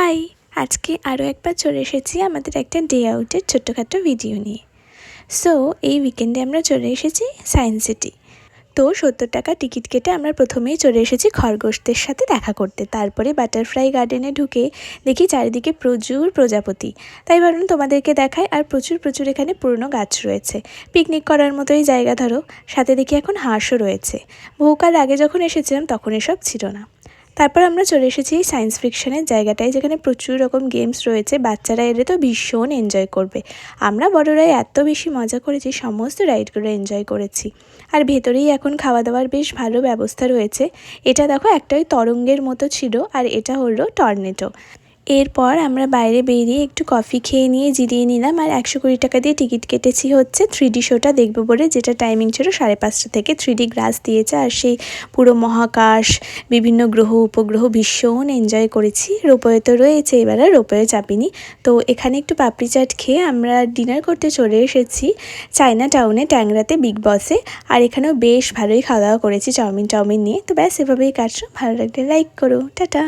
High, আজকে আরও একবার চলে এসেছি আমাদের একটা ডে আউটের ছোট্টখাটো ভিডিও নিয়ে। সো এই উইকেন্ডে আমরা চলে এসেছি সায়েন্স সিটি। তো 70 টাকা টিকিট কেটে আমরা প্রথমেই চলে এসেছি খরগোশদের সাথে দেখা করতে। তারপরে বাটারফ্লাই গার্ডেনে ঢুকে দেখি চারিদিকে প্রচুর প্রজাপতি। তাই ভাবলাম তোমাদেরকে দেখাই। আর প্রচুর প্রচুর এখানে পুরনো গাছ রয়েছে, পিকনিক করার মতোই জায়গা ধরো। সাথে দেখি এখন হাঁসও রয়েছে। বহুকাল আগে যখন এসেছিলাম তখন এসব ছিল না। তারপর আমরা চলে এসেছি সায়েন্স ফিকশনের জায়গাটায়, যেখানে প্রচুর রকম গেমস রয়েছে। বাচ্চারা এলে তো ভীষণ এনজয় করবে। আমরা বড়রাই এত বেশি মজা করেছি, সমস্ত রাইডগুলো এনজয় করেছি। আর ভেতরেই এখন খাওয়া দাওয়ার বেশ ভালো ব্যবস্থা রয়েছে। এটা দেখো একটা ওই তরঙ্গের মতো ছিল, আর এটা হলো টর্নেডো। এরপর আমরা বাইরে বেরিয়ে একটু কফি খেয়ে নিয়ে জিরিয়ে নিলাম। আর 120 টাকা দিয়ে টিকিট কেটেছি হচ্ছে 3D শোটা দেখবো বলে, যেটা টাইমিং ছিল 5:30 থেকে। 3D গ্লাস দিয়েছে, আর সেই পুরো মহাকাশ, বিভিন্ন গ্রহ উপগ্রহ ভীষণ এনজয় করেছি। রোপওয়ে তো রয়েছে, এবার আর রোপওয়ে চাপিনি। তো এখানে একটু পাপড়ি চাট খেয়ে আমরা ডিনার করতে চলে এসেছি চায়না টাউনে, ট্যাংরাতে, বিগ বসে। আর এখানেও বেশ ভালোই খাওয়া দাওয়া করেছি চাউমিন নিয়ে। তো ব্যাস এভাবেই কাটছো। ভালো লাগলে লাইক করো। টাটা।